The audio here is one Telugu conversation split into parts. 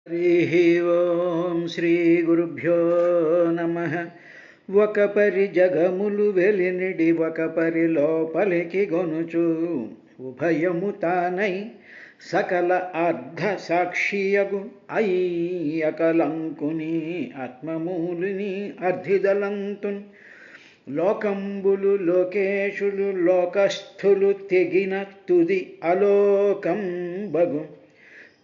హరి ఓం శ్రీ గురుభ్యో నమ. ఒకపరి జగములు వెలినిడి ఒకపరి లోపలికి గొనుచు ఉభయము తానై సకల అర్ధ సాక్షియగు అయ్యకలంకుని ఆత్మమూలిని అర్ధిదలంతున్ లోకంబులు లోకేశులు లోకస్థులు తెగిన తుది అలోకం బగు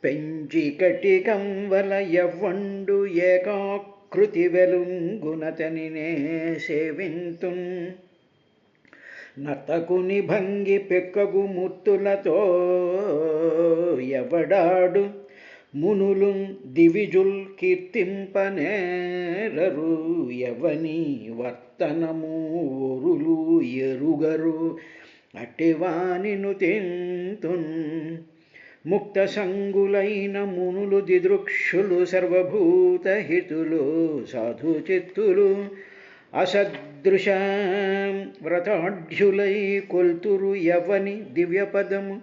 పెంచి కటికం వల యవ్వండు ఏకాకృతి వెలుంగునతనినే సేవింతున్ నర్తకుని భంగి పెక్కగు మూర్తులతో ఎవడాడు మునులు దివిజుల్ కీర్తింపనేరరు ఎవని వర్తనము ఒరులు ఎరుగరు అటివానిను తింతున్ ముక్త సంగులైన మునులు దిదృక్షులు సర్వభూతహితులు సాధు చిత్తులు అసదృశ వ్రతాఢ్యులై కొల్తురు ఎవని దివ్యపదము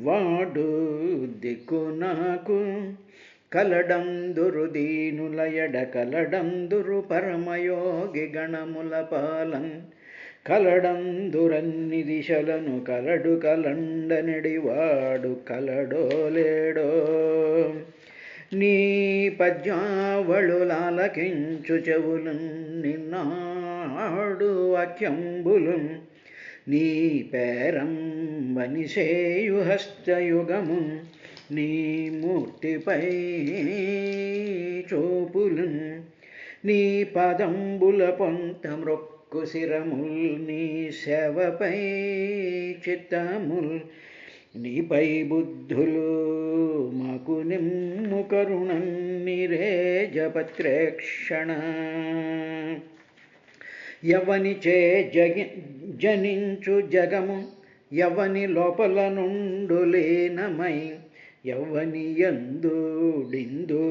వాడు దిక్కు నాకు కలడందురు దీనుల ఎడ కలడందురు పరమయోగి గణముల పాలన్ కలడందురన్ని దిశలను కలడు కలండనెడివాడు కలడో లేడో నీ పద్యావళులాలకించు చెవులు నిన్నాడు వాక్యంబులు నీ పేరం వనిసేయు హస్తయుగము నీ మూర్తిపై చూపులు నీ పదంబుల పొంత కుశిరముల్ నీ సేవపై చిత్తముల్ నీపై బుద్ధులు మాకు నిమ్ము కరుణన్నిరేజపత్రేక్షణ ఎవని చే జనించు జగము ఎవని లోపల నుండు లీనమై ఎవని యందుడిందు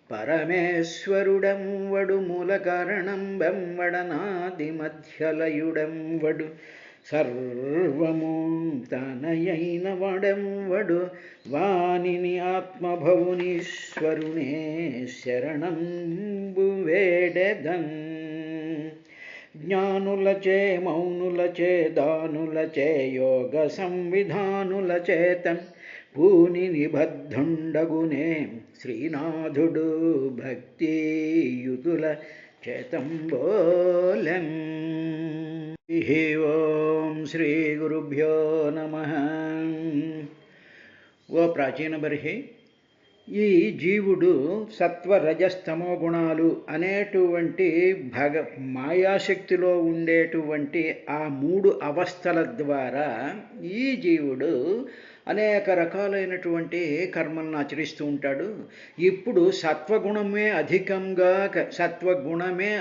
పరమేశ్వరుడంవడు మూల కారణం వెంవడనాది మధ్యలయుడంవడు సర్వము తనయైన వాడెంవడు వానిని ఆత్మభవునీశ్వరునే శరణంబు వేడెదన్ జ్ఞానులచే మౌనులచే దానులచే యోగ సంవిధానుల చేతన్ పూని నిబద్ధుండగునే శ్రీనాథుడు భక్తియుతుల చేతంబోలెం. ఓం శ్రీ గురుభ్యో నమ. ఓ ప్రాచీన బర్హి, ఈ జీవుడు సత్వరజస్తమో గుణాలు అనేటువంటి మాయాశక్తిలో ఉండేటువంటి ఆ 3 అవస్థల ద్వారా ఈ జీవుడు అనేక రకాలైనటువంటి కర్మలను ఆచరిస్తూ ఉంటాడు. ఇప్పుడు సత్వగుణమే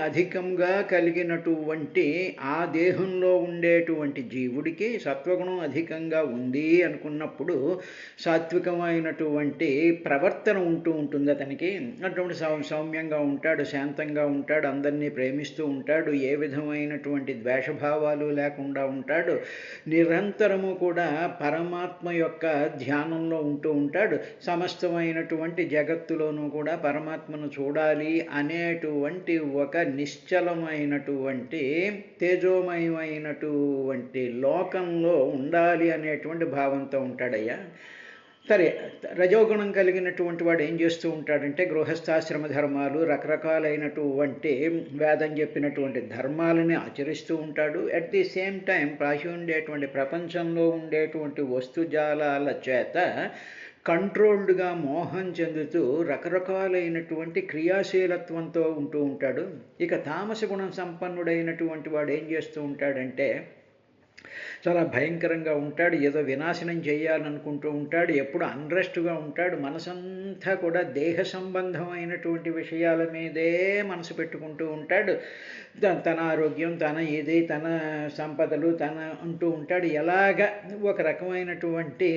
అధికంగా కలిగినటువంటి ఆ దేహంలో ఉండేటువంటి జీవుడికి సత్వగుణం అధికంగా ఉంది అనుకున్నప్పుడు సాత్వికమైనటువంటి ప్రవర్తన ఉంటుంది అతనికి. అటువంటి సౌమ్యంగా ఉంటాడు, శాంతంగా ఉంటాడు, అందరినీ ప్రేమిస్తూ ఉంటాడు, ఏ విధమైనటువంటి ద్వేషభావాలు లేకుండా ఉంటాడు, నిరంతరము కూడా పరమాత్మ యొక్క ధ్యానంలో ఉంటూ ఉంటాడు. సమస్తమైనటువంటి జగత్తులోనూ కూడా పరమాత్మను చూడాలి అనేటువంటి ఒక నిశ్చలమైనటువంటి తేజోమయమైనటువంటి లోకంలో ఉండాలి అనేటువంటి భావంతో ఉంటాడయ్యా. సరే, రజోగుణం కలిగినటువంటి వాడు ఏం చేస్తూ ఉంటాడంటే గృహస్థాశ్రమ ధర్మాలు, రకరకాలైనటువంటి వేదం చెప్పినటువంటి ధర్మాలని ఆచరిస్తూ ఉంటాడు. అట్ ది సేమ్ టైం ఉండేటువంటి ప్రపంచంలో ఉండేటువంటి వస్తుజాలాల చేత కంట్రోల్డ్గా మోహం చెందుతూ రకరకాలైనటువంటి క్రియాశీలత్వంతో ఉంటూ ఉంటాడు. ఇక తామస గుణం సంపన్నుడైనటువంటి వాడు ఏం చేస్తూ ఉంటాడంటే చాలా భయంకరంగా ఉంటాడు, ఏదో వినాశనం చేయాలనుకుంటూ ఉంటాడు, ఎప్పుడు అన్రెస్ట్గా ఉంటాడు, మనసంతా కూడా దేహ సంబంధమైనటువంటి విషయాల మీదే మనసు పెట్టుకుంటూ ఉంటాడు. తన ఆరోగ్యం, తన ఇది, తన సంపదలు, తన అంటూ ఉంటాడు. ఎలాగ ఒక రకమైనటువంటి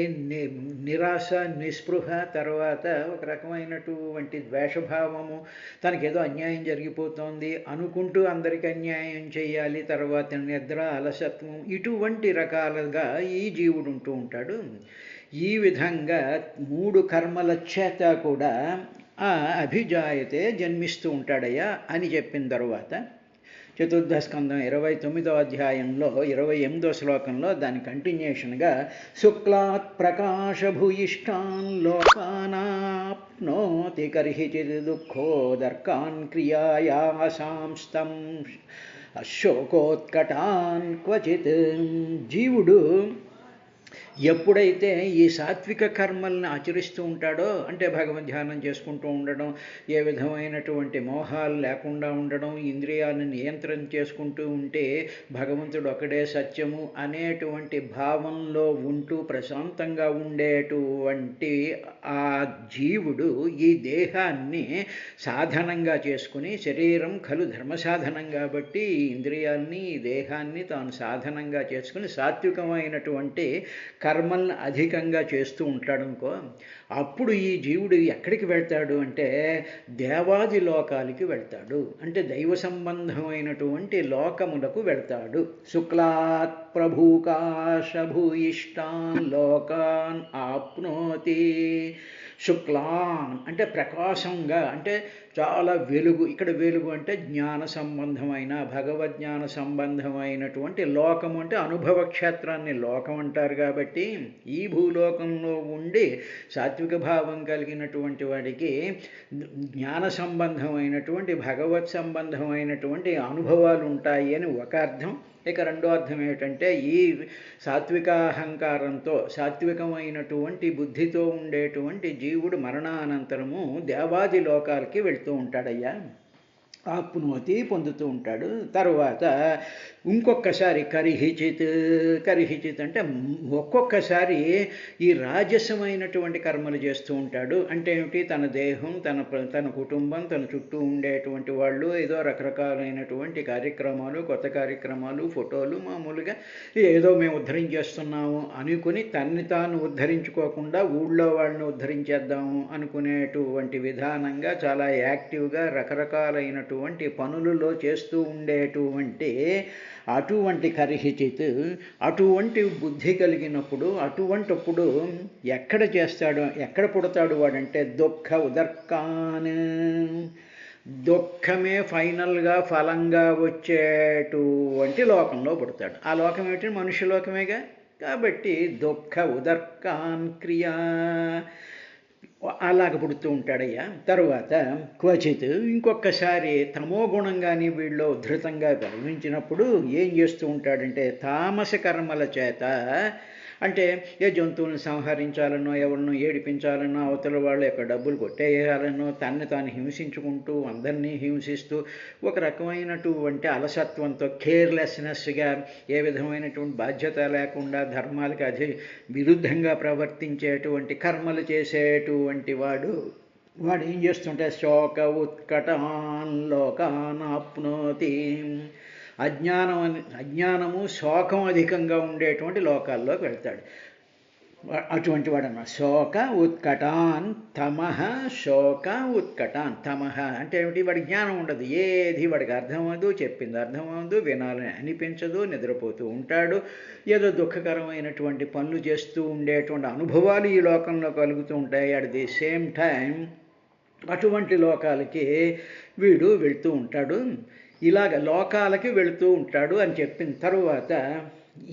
నిరాశ, నిస్పృహ, తర్వాత ఒక రకమైనటువంటి ద్వేషభావము, తనకేదో అన్యాయం జరిగిపోతోంది అనుకుంటూ అందరికీ అన్యాయం చేయాలి, తర్వాత నిద్ర, అలసత్వం, ఇటువంటి రకాలుగా ఈ జీవుడు ఉంటూ ఉంటాడు. ఈ విధంగా 3 కర్మల చేత కూడా అభిజాయతే జన్మిస్తూ ఉంటాడయ్యా అని చెప్పిన తర్వాత చతుర్థ స్కందం 29వ అధ్యాయంలో 28వ శ్లోకంలో దాని కంటిన్యూషన్గా శుక్లాత్ ప్రకాశభూయిష్టాన్ లోకానాప్నోతి కర్హిచిత్ దుఃఖోదర్కాన్ క్రియాయాసాంస్తం అశోకోత్కటాన్ క్వచిత్. జీవుడు ఎప్పుడైతే ఈ సాత్విక కర్మల్ని ఆచరిస్తూ ఉంటాడో, అంటే భగవద్ ధ్యానం చేసుకుంటూ ఉండడం, ఏ విధమైనటువంటి మోహాలు లేకుండా ఉండడం, ఇంద్రియాలను నియంత్రణ చేసుకుంటూ ఉంటే భగవంతుడు ఒకడే సత్యము అనేటువంటి భావంలో ఉంటూ ప్రశాంతంగా ఉండేటువంటి ఆ జీవుడు ఈ దేహాన్ని సాధనంగా చేసుకుని, శరీరం ఖలు ధర్మసాధనం కాబట్టి ఈ ఇంద్రియాల్ని ఈ దేహాన్ని తాను సాధనంగా చేసుకుని సాత్వికమైనటువంటి కర్మల్ని అధికంగా చేస్తూ ఉంటాడనుకో, అప్పుడు ఈ జీవుడు ఎక్కడికి వెళ్తాడు అంటే దేవాది లోకాలకి వెళ్తాడు, అంటే దైవ సంబంధమైనటువంటి లోకములకు వెళ్తాడు. శుక్లాత్ ప్రభూకాశభూయిష్టాన్ లోకాన్ ఆప్నోతి. శుక్లాన్ అంటే ప్రకాశంగా, అంటే చాలా వెలుగు. ఇక్కడ వెలుగు అంటే జ్ఞాన సంబంధమైన భగవజ్ఞాన సంబంధమైనటువంటి లోకము, అంటే అనుభవ క్షేత్రాన్ని లోకం అంటారు. కాబట్టి ఈ భూలోకంలో ఉండి సాత్విక భావం కలిగినటువంటి వాడికి జ్ఞాన సంబంధమైనటువంటి భగవత్ సంబంధమైనటువంటి అనుభవాలు ఉంటాయి అని ఒక అర్థం. ఇక రెండో అర్థం ఏమిటంటే ఈ సాత్వికాహంకారంతో సాత్వికమైనటువంటి బుద్ధితో ఉండేటువంటి జీవుడు మరణానంతరము దేవాది లోకాలకి వెళ్తూ ఉంటాడయ్యా, ఆప్నోతి పొందుతూ ఉంటాడు. తరువాత ఇంకొకసారి కరిహిచిత్ అంటే ఒక్కొక్కసారి ఈ రాజసమైనటువంటి కర్మలు చేస్తూ ఉంటాడు. అంటే ఏమిటి, తన దేహం, తన కుటుంబం, తన చుట్టూ ఉండేటువంటి వాళ్ళు, ఏదో రకరకాలైనటువంటి కార్యక్రమాలు, కొత్త కార్యక్రమాలు, ఫోటోలు, మామూలుగా ఏదో మేము ఉద్ధరించేస్తున్నాము అనుకుని తన్ని తాను ఉద్ధరించుకోకుండా ఊళ్ళో వాళ్ళని ఉద్ధరించేద్దాము అనుకునేటువంటి విధానంగా చాలా యాక్టివ్గా రకరకాలైనటువంటి పనులలో చేస్తూ ఉండేటువంటి అటువంటి కరిహిచిత్, అటువంటి బుద్ధి కలిగినప్పుడు, అటువంటిప్పుడు ఎక్కడ చేస్తాడు, ఎక్కడ పుడతాడు వాడంటే దుఃఖ ఉదర్కాన్, దుఃఖమే ఫైనల్గా ఫలంగా వచ్చేటువంటి లోకంలో పుడతాడు. ఆ లోకం ఏమిటి, మనుష్యలోకమేగా. కాబట్టి దుఃఖ ఉదర్కాన్ క్రియా అలాగ పుడుతూ ఉంటాడయ్యా. తరువాత క్వచిత్ ఇంకొకసారి తమో గుణంగాని వీళ్ళు ఉద్ధృతంగా ప్రవహించినప్పుడు ఏం చేస్తూ ఉంటాడంటే తామస కర్మల చేత, అంటే ఏ జంతువులను సంహరించాలనో, ఎవరినో ఏడిపించాలనో, అవతల వాళ్ళు యొక్క డబ్బులు కొట్టేయాలనో, తన్ని తాను హింసించుకుంటూ అందరినీ హింసిస్తూ ఒక రకమైనటువంటి అలసత్వంతో, కేర్లెస్నెస్గా, ఏ విధమైనటువంటి బాధ్యత లేకుండా ధర్మాలకి విరుద్ధంగా ప్రవర్తించేటువంటి కర్మలు చేసేటువంటి వాడు ఏం చేస్తుంటే శోక ఉత్కటాన్ లోకానాప్నోతి. అజ్ఞానము శోకం అధికంగా ఉండేటువంటి లోకాల్లోకి వెళ్తాడు. అటువంటి వాడన్న శోక ఉత్కటాన్ తమః, శోక ఉత్కటాన్ తమః అంటే ఏమిటి, వాడి జ్ఞానం ఉండదు, ఏది వాడికి అర్థమవదు, చెప్పింది అర్థమవదు, వినాలని అనిపించదు, నిద్రపోతూ ఉంటాడు, ఏదో దుఃఖకరమైనటువంటి పనులు చేస్తూ ఉండేటువంటి అనుభవాలు ఈ లోకంలో కలుగుతూ ఉంటాయి. అట్ ది సేమ్ టైం అటువంటి లోకాలకి వీడు వెళ్తూ ఉంటాడు. ఇలాగ లోకాలకి వెళుతూ ఉంటాడు అని చెప్పిన తరువాత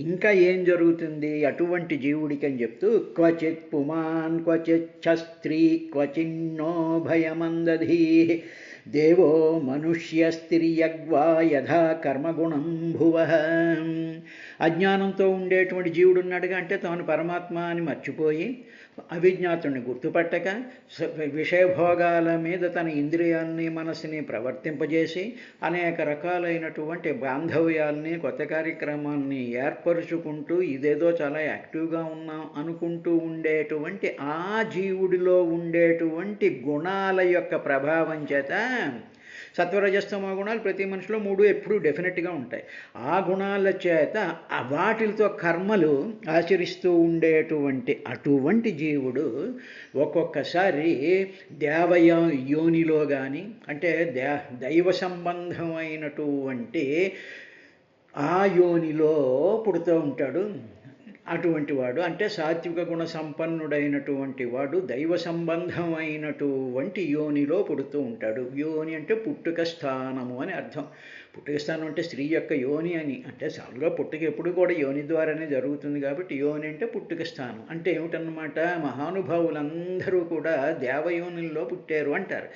ఇంకా ఏం జరుగుతుంది అటువంటి జీవుడికి అని చెప్తూ క్వచిత్ పుమాన్ క్వచిత్ ఛస్త్రీ క్వచిన్నో భయమందధీ దేవో మనుష్యస్తిర్యగ్వా యథా కర్మగుణం భువః. అజ్ఞానంతో ఉండేటువంటి జీవుడు ఉన్నాడుగా, అంటే తాను పరమాత్మ అని మర్చిపోయి అవిజ్ఞాతుడిని గుర్తుపట్టక విషయభోగాల మీద తన ఇంద్రియాల్ని మనసుని ప్రవర్తింపజేసి అనేక రకాలైనటువంటి బాంధవ్యాల్ని కొత్త కార్యక్రమాల్ని ఏర్పరుచుకుంటూ ఇదేదో చాలా యాక్టివ్గా ఉన్నాం అనుకుంటూ ఉండేటువంటి ఆ జీవుడిలో ఉండేటువంటి గుణాల యొక్క ప్రభావం చేత, సత్వరజస్తమో గుణాలు ప్రతి మనిషిలో 3 ఎప్పుడూ డెఫినెట్గా ఉంటాయి. ఆ గుణాల చేత వాటితో కర్మలు ఆచరిస్తూ ఉండేటువంటి అటువంటి జీవుడు ఒక్కొక్కసారి యోనిలో కానీ, అంటే దైవ సంబంధమైనటువంటి ఆ యోనిలో పుడుతూ ఉంటాడు. అటువంటి వాడు అంటే సాత్విక గుణ సంపన్నుడైనటువంటి వాడు దైవ సంబంధమైనటువంటి యోనిలో పుడుతూ ఉంటాడు. యోని అంటే పుట్టుక స్థానము అని అర్థం. పుట్టుక స్థానం అంటే స్త్రీ యొక్క యోని అని, అంటే సాలుగా పుట్టుక ఎప్పుడు కూడా యోని ద్వారానే జరుగుతుంది కాబట్టి యోని అంటే పుట్టుక స్థానం అంటే ఏమిటన్నమాట, మహానుభావులందరూ కూడా దేవయోనుల్లో పుట్టారు అంటారు.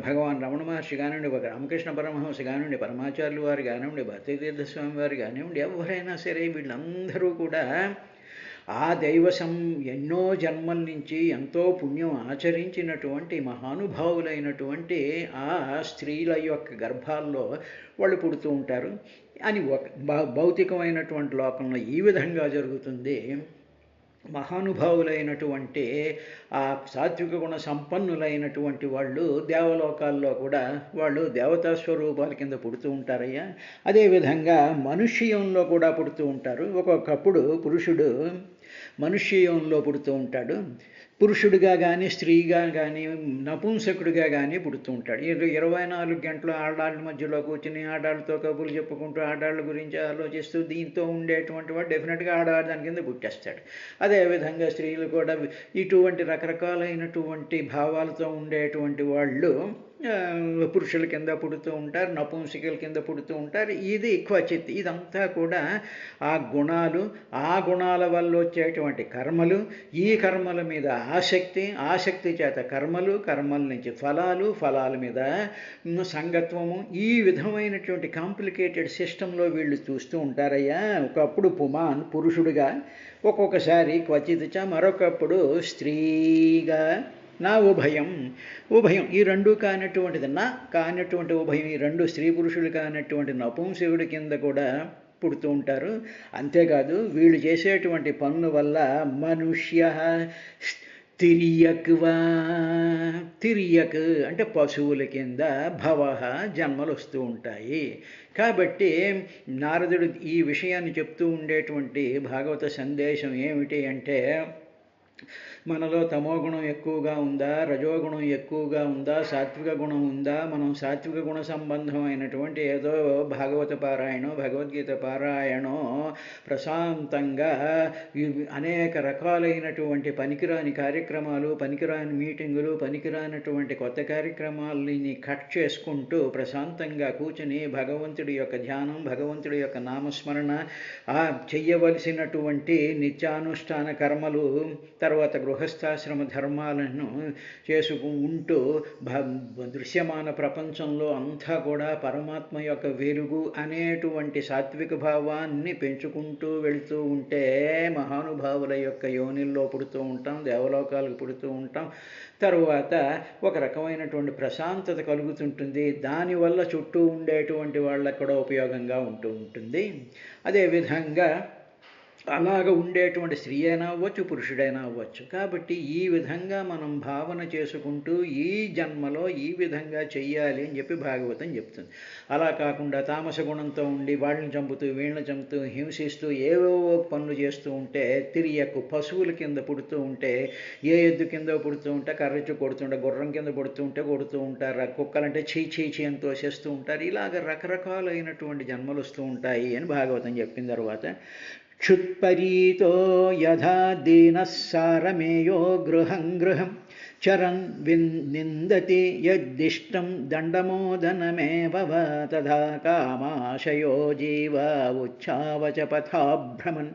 భగవాన్ రమణ మహర్షి కానివ్వండి, రామకృష్ణ పరమహంస కానివ్వండి, పరమాచార్యులు వారు కానివ్వండి, భక్తితీర్థస్వామి వారు కానివ్వండి, ఎవరైనా సరే వీళ్ళందరూ కూడా ఆ ఎన్నో జన్మల నుంచి ఎంతో పుణ్యం ఆచరించినటువంటి మహానుభావులైనటువంటి ఆ స్త్రీల యొక్క గర్భాల్లో వాళ్ళు పుడుతూ ఉంటారు అని భౌతికమైనటువంటి లోకంలో ఈ విధంగా జరుగుతుంది. మహానుభావులైనటువంటి ఆ సాత్విక గుణ సంపన్నులైనటువంటి వాళ్ళు దేవలోకాల్లో కూడా వాళ్ళు దేవతా స్వరూపాల కింద పుడుతూ ఉంటారయ్యా. అదేవిధంగా మనుష్యంలో కూడా పుడుతూ ఉంటారు. ఒక్కొక్కప్పుడు పురుషుడు మనుష్యంలో పుడుతూ ఉంటాడు, పురుషుడిగా కానీ స్త్రీగా కానీ నపుంసకుడిగా కానీ పుడుతూ ఉంటాడు. 24 గంటలు ఆడాళ్ళ మధ్యలో కూర్చుని ఆడాళ్ళతో కబుర్లు చెప్పుకుంటూ ఆడాళ్ళ గురించి ఆలోచిస్తూ దీంతో ఉండేటువంటి వాడు డెఫినెట్గా ఆడదాని కింద పుట్టేస్తాడు. అదేవిధంగా స్త్రీలు కూడా ఇటువంటి రకరకాలైనటువంటి భావాలతో ఉండేటువంటి వాళ్ళు పురుషుల కింద పుడుతూ ఉంటారు, నపుంసకుల కింద పుడుతూ ఉంటారు. ఇది క్వచిత్. ఇదంతా కూడా ఆ గుణాల వల్ల వచ్చేటువంటి కర్మలు, ఈ కర్మల మీద ఆసక్తి చేత కర్మల నుంచి ఫలాల మీద సంగత్వము, ఈ విధమైనటువంటి కాంప్లికేటెడ్ సిస్టంలో వీళ్ళు చూస్తూ ఉంటారయ్యా. ఒకప్పుడు పుమాన్ పురుషుడిగా, ఒక్కొక్కసారి క్వచిత్ మరొకప్పుడు స్త్రీగా, నా ఉభయం ఈ రెండు కానటువంటి ఉభయం, ఈ రెండు స్త్రీ పురుషులు కానటువంటి నపుంసకుడి కింద కూడా పుడుతూ ఉంటారు. అంతేకాదు వీళ్ళు చేసేటువంటి పనుల వల్ల మనుష్య తిరియక్ అంటే పశువుల కింద జన్మలు వస్తూ ఉంటాయి. కాబట్టి నారదుడు ఈ విషయాన్ని చెప్తూ ఉండేటువంటి భాగవత సందేశం ఏమిటి అంటే, మనలో తమోగుణం ఎక్కువగా ఉందా, రజోగుణం ఎక్కువగా ఉందా, సాత్విక గుణం ఉందా, మనం సాత్విక గుణ సంబంధమైనటువంటి ఏదో భాగవత పారాయణం, భగవద్గీత పారాయణం ప్రశాంతంగా అనేక రకాలైనటువంటి పనికిరాని కార్యక్రమాలు, పనికిరాని మీటింగులు, పనికిరానటువంటి కొత్త కార్యక్రమాలని కట్ చేసుకుంటూ ప్రశాంతంగా కూర్చుని భగవంతుడి యొక్క ధ్యానం, భగవంతుడి యొక్క నామస్మరణ, చెయ్యవలసినటువంటి నిత్యానుష్ఠాన కర్మలు, తర్వాత గృహస్థాశ్రమ ధర్మాలను చేసుకుంటూ దృశ్యమాన ప్రపంచంలో అంతా కూడా పరమాత్మ యొక్క వెలుగు అనేటువంటి సాత్విక భావాన్ని పెంచుకుంటూ వెళుతూ ఉంటే మహానుభావుల యొక్క యోనిల్లో పుడుతూ ఉంటాం, దేవలోకాలకు పుడుతూ ఉంటాం. తరువాత ఒక రకమైనటువంటి ప్రశాంతత కలుగుతుంటుంది. దానివల్ల చుట్టూ ఉండేటువంటి వాళ్ళకు కూడా ఉపయోగంగా ఉంటూ ఉంటుంది. అదేవిధంగా అలాగ ఉండేటువంటి స్త్రీ అయినా అవ్వచ్చు, పురుషుడైనా అవ్వచ్చు. కాబట్టి ఈ విధంగా మనం భావన చేసుకుంటూ ఈ జన్మలో ఈ విధంగా చెయ్యాలి అని చెప్పి భాగవతం చెప్తుంది. అలా కాకుండా తామస గుణంతో ఉండి వాళ్ళని చంపుతూ వీళ్ళని చంపుతూ హింసిస్తూ ఏవేవో పనులు చేస్తూ ఉంటే తిరియకు పశువుల కింద పుడుతూ ఉంటే, ఏ ఎద్దు కింద పుడుతూ ఉంటే కర్రచ్చు కొడుతుంటే, గుర్రం కింద పుడుతూ ఉంటే కొడుతూ ఉంటారు, కుక్కలంటే చీ అని తోసేస్తూ ఉంటారు. ఇలాగ రకరకాలైనటువంటి జన్మలు వస్తూ ఉంటాయి అని భాగవతం చెప్పిన తర్వాత, క్షుత్పరీతో యథా దీనః సారమేయో గృహం చరన్ నిందతి యద్దిష్టం దండమోదనమేవ తథా కామాశయో జీవా ఉచ్ఛావచ పథాభ్రమన్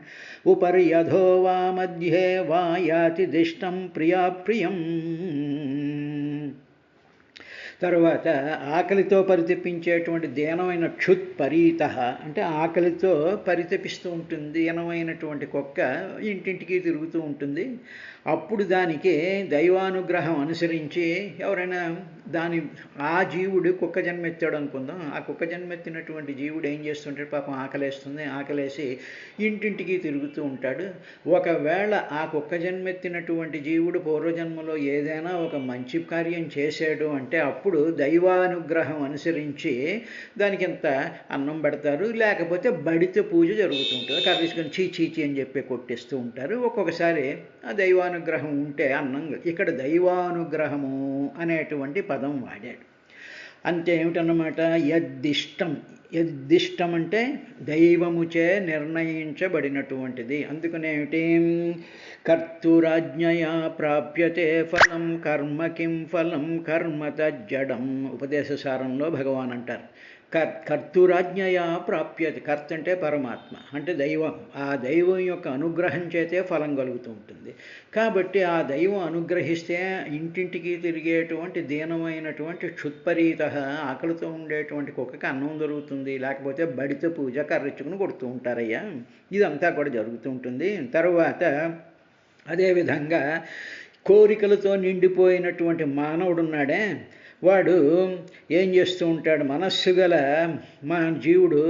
ఉపర్యధో వా మధ్యే వా యాతి దిష్టం ప్రియాప్రియం. తర్వాత ఆకలితో పరితపించేటువంటి దీనమైన క్షుత్పరీత అంటే ఆకలితో పరితపిస్తూ ఉంటుంది. దీనమైనటువంటి కుక్క ఇంటింటికి తిరుగుతూ ఉంటుంది. అప్పుడు దానికి దైవానుగ్రహం అనుసరించి ఎవరైనా ఆ జీవుడు కుక్క జన్మెత్తాడు అనుకుందాం. ఆ కుక్క జన్మెత్తినటువంటి జీవుడు ఏం చేస్తుంటాడు, పాపం ఆకలేసి ఇంటింటికి తిరుగుతూ ఉంటాడు. ఒకవేళ ఆ కుక్క జన్మెత్తినటువంటి జీవుడు పూర్వజన్మలో ఏదైనా ఒక మంచి కార్యం చేశాడు అంటే అప్పుడు దైవానుగ్రహం అనుసరించి దానికి ఎంత అన్నం పెడతారు, లేకపోతే బడిత పూజ జరుగుతూ ఉంటుంది. కర్రీసుకొని చీచీ అని చెప్పి కొట్టిస్తూ ఉంటారు. ఒక్కొక్కసారి ఆ దైవానుగ్రహం ఉంటే అన్నం. ఇక్కడ దైవానుగ్రహము అనేటువంటి పదం వాడాడు. అంటే ఏమిటన్నమాట, యద్దిష్టం. యద్దిష్టం అంటే దైవముచే నిర్ణయించబడినటువంటిది. అందుకనేమిటి, కర్తురాజ్ఞయా ప్రాప్యతే ఫలం కర్మ కిం ఫలం కర్మ తజ్జడం. ఉపదేశసారంలో భగవాన్ అంటారు, కర్తురాజ్ఞయా ప్రాప్యతే. కర్త అంటే పరమాత్మ, అంటే దైవం. ఆ దైవం యొక్క అనుగ్రహం చేతే ఫలం కలుగుతూ ఉంటుంది. కాబట్టి ఆ దైవం అనుగ్రహిస్తే ఇంటింటికి తిరిగేటువంటి దీనమైనటువంటి క్షుత్పరీత ఆకలితో ఉండేటువంటి కుక్కకి అన్నం దొరుకుతుంది, లేకపోతే బడిత పూజ కర్రెచ్చుకుని కొడుతూ ఉంటారయ్యా. ఇదంతా కూడా జరుగుతూ ఉంటుంది. తరువాత అదేవిధంగా కోరికలతో నిండిపోయినటువంటి మానవుడున్నాడే, వాడు ఏం చేస్తూ ఉంటాడు, మనస్సు గల మా జీవుడు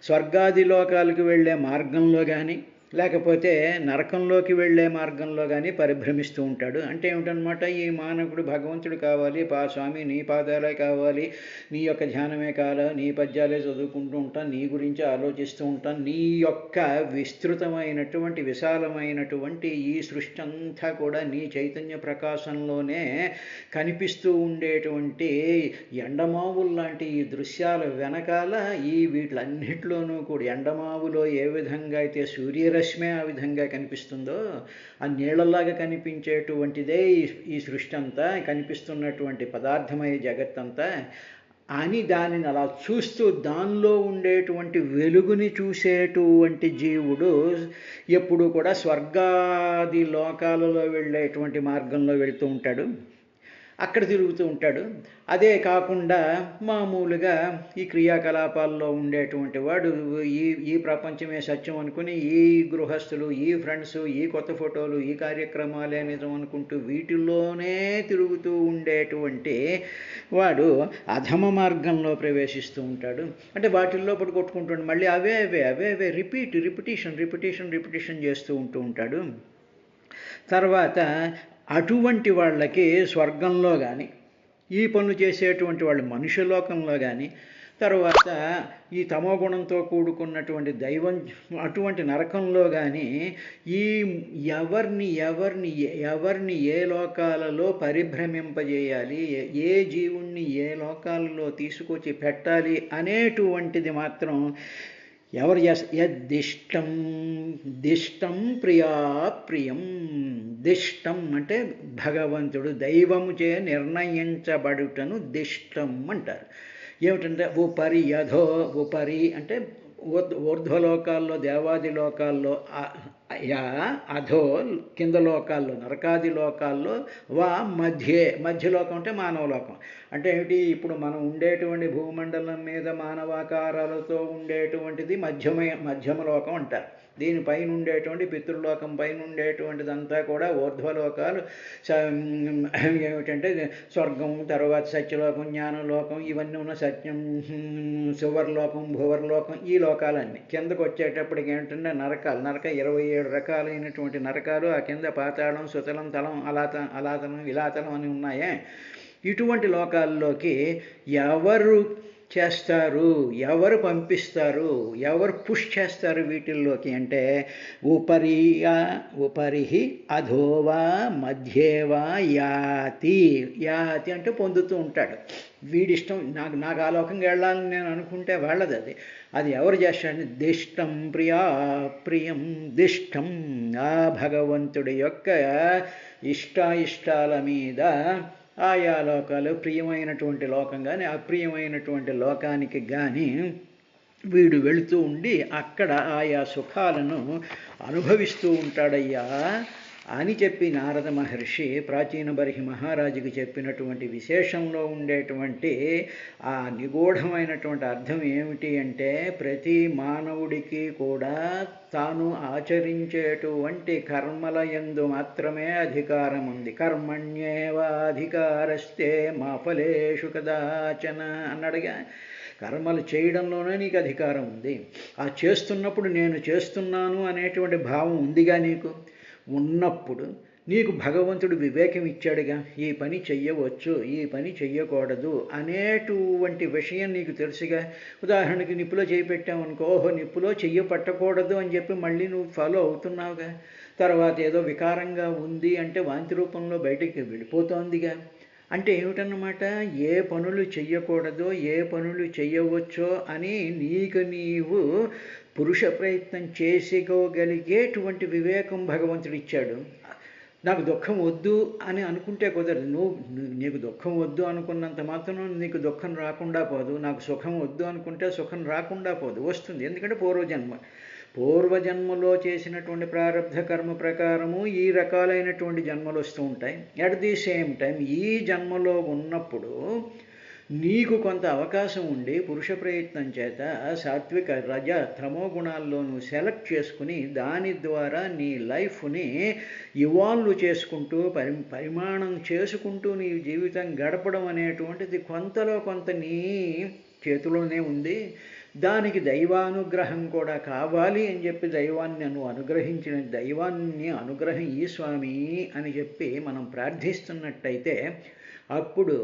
స్వర్గాది లోకాలకు వెళ్ళే మార్గంలో కానీ లేకపోతే నరకంలోకి వెళ్ళే మార్గంలో కానీ పరిభ్రమిస్తూ ఉంటాడు. అంటే ఏమిటనమాట, ఈ మానవుడు భగవంతుడు కావాలి, స్వామి నీ పాదాలే కావాలి, నీ యొక్క ధ్యానమే కావాలి, నీ పద్యాలే చదువుకుంటూ ఉంటాను, నీ గురించి ఆలోచిస్తూ ఉంటాను, నీ యొక్క విస్తృతమైనటువంటి విశాలమైనటువంటి ఈ సృష్టి అంతా కూడా నీ చైతన్య ప్రకాశంలోనే కనిపిస్తూ ఉండేటువంటి ఎండమావులు లాంటి ఈ దృశ్యాల వెనకాల ఈ వీటిలన్నిటిలోనూ కూడా ఎండమావులో ఏ విధంగా అయితే సూర్యరశ్మి ఆ విధంగా కనిపిస్తుందో, ఆ నీళ్ళలాగా కనిపించేటువంటిదే ఈ సృష్టి అంతా, కనిపిస్తున్నటువంటి పదార్థమయ జగత్తంతా అని దానిని అలా చూస్తూ దానిలో ఉండేటువంటి వెలుగుని చూసేటువంటి జీవుడు ఎప్పుడు కూడా స్వర్గాది లోకాలలో వెళ్ళేటువంటి మార్గంలో వెళుతూ ఉంటాడు, అక్కడ తిరుగుతూ ఉంటాడు. అదే కాకుండా మామూలుగా ఈ క్రియాకలాపాల్లో ఉండేటువంటి వాడు ఈ ప్రపంచమే సత్యం అనుకుని ఈ గృహస్థులు, ఈ ఫ్రెండ్స్, ఈ కొత్త ఫోటోలు, ఈ కార్యక్రమాలే నిజం అనుకుంటూ వీటిల్లోనే తిరుగుతూ ఉండేటువంటి వాడు అధమ మార్గంలో ప్రవేశిస్తూ ఉంటాడు. అంటే వాటిల్లో పడి కొట్టుకుంటాడు, మళ్ళీ అవే రిపిటేషన్ చేస్తూ ఉంటాడు. తర్వాత అటువంటి వాళ్ళకి స్వర్గంలో కానీ, ఈ పనులు చేసేటువంటి వాళ్ళు మనుష్యలోకంలో కానీ, తర్వాత ఈ తమోగుణంతో కూడుకున్నటువంటి దైవం అటువంటి నరకంలో కానీ, ఈ ఎవరిని ఏ లోకాలలో పరిభ్రమింపజేయాలి, ఏ జీవుణ్ణి ఏ లోకాలలో తీసుకొచ్చి పెట్టాలి అనేటువంటిది మాత్రం ఎవరు యద్దిష్టం. దిష్టం ప్రియం. దిష్టం అంటే భగవంతుడు దైవముచే నిర్ణయించబడుటను దిష్టం అంటారు. ఏమిటంటే ఉపరి అంటే ఊర్ధ్వలోకాల్లో దేవాది లోకాల్లో, అధో కింద లోకాల్లో నరకాది లోకాల్లో, మధ్యలోకం అంటే మానవలోకం. అంటే ఏమిటి, ఇప్పుడు మనం ఉండేటువంటి భూమండలం మీద మానవాకారాలతో ఉండేటువంటిది మధ్యమలోకం అంటారు. దీనిపైన ఉండేటువంటి పితృలోకం పైన ఉండేటువంటిదంతా కూడా ఊర్ధ్వలోకాలు. ఏమిటంటే స్వర్గం, తర్వాత సత్యలోకం, జ్ఞానలోకం, ఇవన్నీ ఉన్న సత్యం, సువర్లోకం, భువర్లోకం, ఈ లోకాలన్నీ. కిందకు వచ్చేటప్పటికి ఏంటంటే నరకాలు. 27 రకాలైనటువంటి నరకాలు. ఆ కింద పాతాళం, సుతలం, తలం, అలాతలం, విలాతలం అని ఉన్నాయే. ఇటువంటి లోకాల్లోకి ఎవరు చేస్తారు, ఎవరు పంపిస్తారు, ఎవరు పుష్ చేస్తారు వీటిల్లోకి అంటే ఉపరి అధోవా మధ్యేవా యాతి అంటే పొందుతూ ఉంటాడు. వీడిష్టం, నాకు ఆ లోకంగా వెళ్ళాలని నేను అనుకుంటే వాళ్ళది అది ఎవరు చేస్తాడని దిష్టం ప్రియం. దిష్టం ఆ భగవంతుడి యొక్క ఇష్టాల మీద ఆయా లోకాలు ప్రియమైనటువంటి లోకం కానీ అప్రియమైనటువంటి లోకానికి కానీ వీడు వెళుతూ ఉండి అక్కడ ఆయా సుఖాలను అనుభవిస్తూ ఉంటాడయ్యా అని చెప్పి నారద మహర్షి ప్రాచీన బర్హి మహారాజుకి చెప్పినటువంటి విశేషంలో ఉండేటువంటి ఆ నిగూఢమైనటువంటి అర్థం ఏమిటి అంటే, ప్రతి మానవుడికి కూడా తాను ఆచరించేటువంటి కర్మల యందు మాత్రమే అధికారం ఉంది. కర్మణ్యేవాధికారస్తే మా ఫలేషు కదాచన అన్నాడుగా. కర్మలు చేయడంలోనే నీకు అధికారం ఉంది. ఆ చేస్తున్నప్పుడు నేను చేస్తున్నాను అనేటువంటి భావం ఉందిగా నీకు. ఉన్నప్పుడు నీకు భగవంతుడు వివేకం ఇచ్చాడుగా, ఈ పని చెయ్యవచ్చు, ఈ పని చెయ్యకూడదు అనేటువంటి విషయం నీకు తెలుసుగా. ఉదాహరణకి నిప్పులో చేయి పెట్టామనుకో, ఓహో నిప్పులో చెయ్యి పట్టకూడదు అని చెప్పి మళ్ళీ నువ్వు ఫాలో అవుతున్నావుగా. తర్వాత ఏదో వికారంగా ఉంది అంటే వాంతి రూపంలో బయటికి వెళ్ళిపోతోందిగా. అంటే ఏమిటన్నమాట, ఏ పనులు చెయ్యకూడదో ఏ పనులు చెయ్యవచ్చో అని నీకు పురుష ప్రయత్నం చేసుకోగలిగేటువంటి వివేకం భగవంతుడు ఇచ్చాడు. నాకు దుఃఖం వద్దు అని అనుకుంటే కుదరదు. నీకు దుఃఖం వద్దు అనుకున్నంత మాత్రం నీకు దుఃఖం రాకుండా పోదు. నాకు సుఖం వద్దు అనుకుంటే సుఖం రాకుండా పోదు, వస్తుంది. ఎందుకంటే పూర్వజన్మలో చేసినటువంటి ప్రారబ్ధ కర్మ ప్రకారము ఈ రకాలైనటువంటి జన్మలు వస్తూ ఉంటాయి. అట్ ది సేమ్ టైం ఈ జన్మలో ఉన్నప్పుడు నీకు కొంత అవకాశం ఉండి పురుష ప్రయత్నం చేత సాత్విక రజ తమో గుణాల్లో నువ్వు సెలెక్ట్ చేసుకుని దాని ద్వారా నీ లైఫ్ని ఇవాల్వ్ చేసుకుంటూ పరిమాణం చేసుకుంటూ నీ జీవితం గడపడం అనేటువంటిది కొంతలో కొంత నీ చేతిలోనే ఉంది. దానికి దైవానుగ్రహం కూడా కావాలి అని చెప్పి దైవాన్ని నువ్వు అనుగ్రహించిన దైవాన్ని అనుగ్రహం ఈ స్వామి అని చెప్పి మనం ప్రార్థిస్తున్నట్టయితే అప్పుడు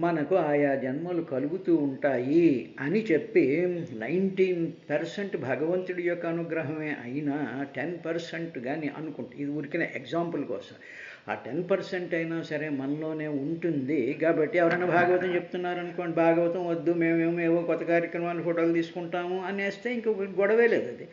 మనకు ఆయా జన్మలు కలుగుతూ ఉంటాయి అని చెప్పి 19% భగవంతుడి యొక్క అనుగ్రహమే అయినా 10% కానీ అనుకుంటే, ఇది ఊరికిన ఎగ్జాంపుల్ కోసం, ఆ 10% అయినా సరే మనలోనే ఉంటుంది. కాబట్టి ఎవరైనా భాగవతం చెప్తున్నారనుకోండి, భాగవతం వద్దు మేమేమో కొత్త కార్యక్రమాలు ఫోటోలు తీసుకుంటాము అనేస్తే ఇంకొక గొడవే లేదు. అది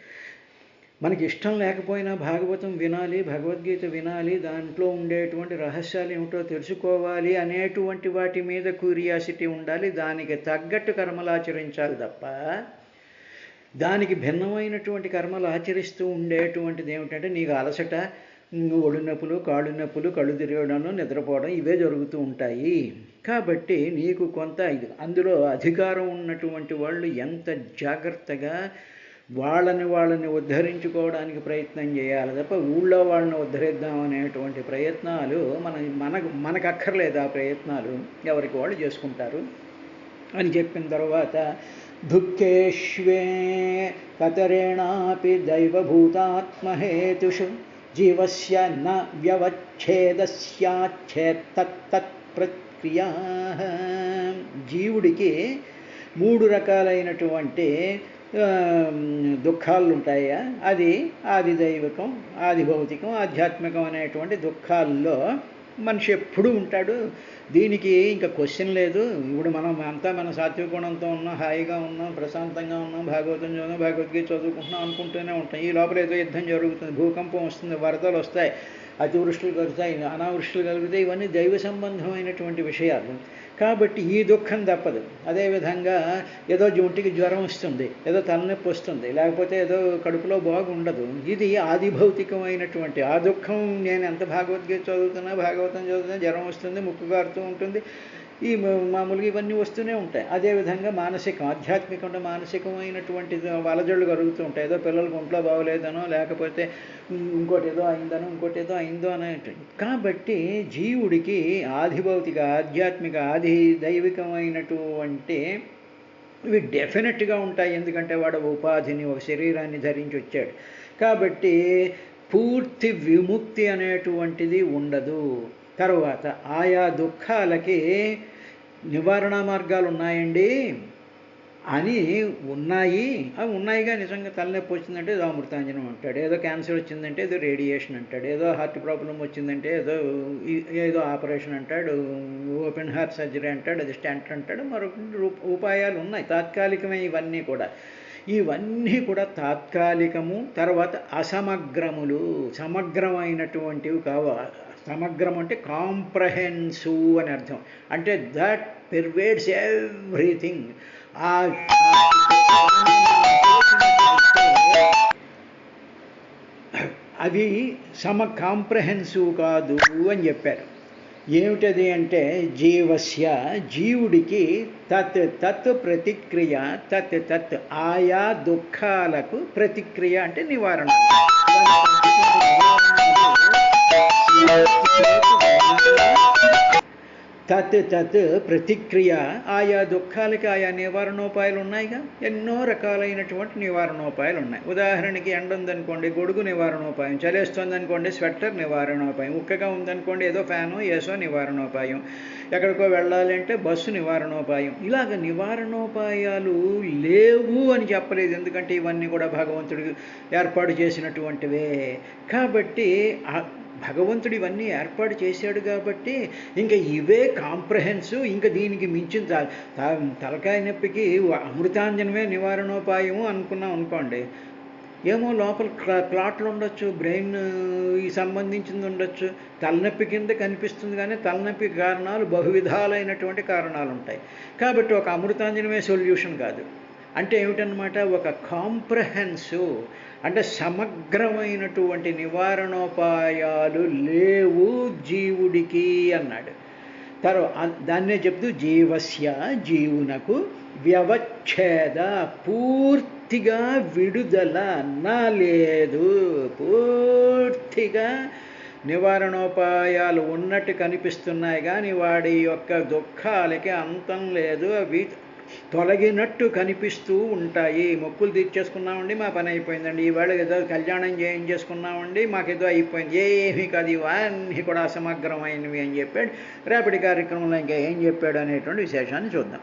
మనకి ఇష్టం లేకపోయినా భాగవతం వినాలి, భగవద్గీత వినాలి, దాంట్లో ఉండేటువంటి రహస్యాలు ఏమిటో తెలుసుకోవాలి అనేటువంటి వాటి మీద క్యూరియాసిటీ ఉండాలి. దానికి తగ్గట్టు కర్మలు ఆచరించాలి తప్ప దానికి భిన్నమైనటువంటి కర్మలు ఆచరిస్తూ ఉండేటువంటిది ఏమిటంటే నీకు అలసట, ఒళ్ళు నొప్పులు, కాళ్ళు నొప్పులు, కళ్ళు తిరగడం, నిద్రపోవడం ఇవే జరుగుతూ ఉంటాయి. కాబట్టి నీకు కొంత అందులో అధికారం ఉన్నటువంటి వాళ్ళు ఎంత జాగ్రత్తగా వాళ్ళని ఉద్ధరించుకోవడానికి ప్రయత్నం చేయాలి తప్ప ఊళ్ళో వాళ్ళని ఉద్ధరిద్దాం అనేటువంటి ప్రయత్నాలు మనకు అక్కర్లేదు. ఆ ప్రయత్నాలు ఎవరికి వాళ్ళు చేసుకుంటారు అని చెప్పిన తర్వాత దుఃఖేష్వే కతరేణాపి దైవభూతాత్మహేతుషు జీవస్య న వ్యవచ్ఛేదస్యాచ్ఛేత్తత్ ప్రక్రియా. జీవుడికి 3 రకాలైనటువంటి దుఃఖాలు ఉంటాయా, అది ఆది దైవికం, ఆది భౌతికం, ఆధ్యాత్మికం అనేటువంటి దుఃఖాల్లో మనిషి ఎప్పుడూ ఉంటాడు. దీనికి ఇంకా క్వశ్చన్ లేదు. ఇప్పుడు మన సాత్విక గుణంతో ఉన్నాం, హాయిగా ఉన్నాం, ప్రశాంతంగా ఉన్నాం, భాగవతం చదువుతాం, భగవద్గీత చదువుకుంటున్నాం, అనుకుంటూనే ఉంటాం. ఈ లోపల ఏదో యుద్ధం జరుగుతుంది, భూకంపం వస్తుంది, వరదలు వస్తాయి, అతివృష్టిలు కలుగుతాయి, అనావృష్టిలు కలుగుతాయి. ఇవన్నీ దైవ సంబంధమైనటువంటి విషయాలు. కాబట్టి ఈ దుఃఖం తప్పదు. అదేవిధంగా ఏదో ఒంటికి జ్వరం వస్తుంది, ఏదో తలనొప్పి వస్తుంది, లేకపోతే ఏదో కడుపులో బాగుండదు. ఇది ఆదిభౌతికమైనటువంటి ఆ దుఃఖం. నేను ఎంత భగవద్గీత చదువుతున్నా, భాగవతం చదువుతున్నా, జ్వరం వస్తుంది, ముక్కు కారుతూ ఉంటుంది, ఈ మామూలుగా ఇవన్నీ వస్తూనే ఉంటాయి. అదేవిధంగా మానసికం, ఆధ్యాత్మికంగా మానసికమైనటువంటి వలజళ్ళు కలుగుతూ ఉంటాయి. ఏదో పిల్లలకు ఒంట్లో బాగోలేదనో, లేకపోతే ఇంకోటి ఏదో అయిందో అనేటువంటి. కాబట్టి జీవుడికి ఆదిభౌతిక, ఆధ్యాత్మిక, ఆది దైవికమైనటువంటి ఇవి డెఫినెట్గా ఉంటాయి. ఎందుకంటే వాడు ఉపాధిని, ఒక శరీరాన్ని ధరించి వచ్చాడు. కాబట్టి పూర్తి విముక్తి అనేటువంటిది ఉండదు. తరువాత ఆయా దుఃఖాలకి నివారణ మార్గాలు ఉన్నాయండి అని అవి ఉన్నాయిగా. నిజంగా తలనొప్పి వచ్చిందంటే ఏదో అమృతాంజనం అంటాడు, ఏదో క్యాన్సర్ వచ్చిందంటే ఏదో రేడియేషన్ అంటాడు, ఏదో హార్ట్ ప్రాబ్లం వచ్చిందంటే ఏదో ఆపరేషన్ అంటాడు, ఓపెన్ హార్ట్ సర్జరీ అంటాడు, అది స్టెంట్ అంటాడు, మరొక ఉపాయాలు ఉన్నాయి తాత్కాలికమే. ఇవన్నీ కూడా తాత్కాలికము. తర్వాత అసమగ్రములు, సమగ్రమైనటువంటివి కావాలి. సమగ్రం అంటే కాంప్రహెన్సివ్ అని అర్థం. అంటే దట్ పెర్వేడ్స్ ఎవ్రీథింగ్. అవి కాంప్రహెన్సివ్ కాదు అని చెప్పారు. ఏమిటది అంటే జీవుడికి తత్ ప్రతిక్రియ, తత్ ఆయా దుఃఖాలకు ప్రతిక్రియ అంటే నివారణ. తత్ ప్రతిక్రియ, ఆయా దుఃఖాలకి ఆయా నివారణోపాయాలు ఉన్నాయిగా. ఎన్నో రకాలైనటువంటి నివారణోపాయాలు ఉన్నాయి. ఉదాహరణకి ఎండ ఉందనుకోండి, గొడుగు నివారణోపాయం, చలేస్తుందనుకోండి స్వెట్టర్ నివారణోపాయం, ఉక్కగా ఉందనుకోండి ఏదో ఫ్యాను ఏసో నివారణోపాయం, ఎక్కడికో వెళ్ళాలంటే బస్సు నివారణోపాయం. ఇలాగ నివారణోపాయాలు లేవు అని చెప్పలేదు, ఎందుకంటే ఇవన్నీ కూడా భగవంతుడికి ఏర్పాటు చేసినటువంటివే. కాబట్టి భగవంతుడు ఇవన్నీ ఏర్పాటు చేశాడు కాబట్టి ఇంకా ఇవే కాంప్రహెన్సివ్, ఇంకా దీనికి మించిన తలకాయ నొప్పికి అమృతాంజనమే నివారణోపాయము అనుకున్నాం అనుకోండి, ఏమో లోపల క్లాట్లు ఉండొచ్చు, బ్రెయిన్ ఈ సంబంధించింది ఉండొచ్చు, తలనొప్పి కింద కనిపిస్తుంది కానీ తలనొప్పి కారణాలు బహువిధాలైనటువంటి కారణాలు ఉంటాయి. కాబట్టి ఒక అమృతాంజనమే సొల్యూషన్ కాదు. అంటే ఏమిటన్నమాట, ఒక కాంప్రహెన్సివ్ అంటే సమగ్రమైనటువంటి నివారణోపాయాలు లేవు జీవుడికి అన్నాడు. దాన్నే చెప్తూ జీవస్య జీవునకు వ్యవచ్ఛేద పూర్తిగా విడుదల నా లేదు. పూర్తిగా నివారణోపాయాలు ఉన్నట్టు కనిపిస్తున్నాయి కానీ వాడి యొక్క దుఃఖాలకి అంతం లేదు, అవి తొలగినట్టు కనిపిస్తూ ఉంటాయి. మొక్కులు తీర్చేసుకున్నామండి, మా పని అయిపోయిందండి, ఈవేళ ఏదో కళ్యాణం చేయించేసుకున్నామండి, మాకేదో అయిపోయింది, ఏమీ కాదు, ఇవన్నీ కూడా అసమగ్రమైనవి అని చెప్పాడు. రేపటి కార్యక్రమంలో ఇంకా ఏం చెప్పాడు అనేటువంటి విశేషాన్ని చూద్దాం.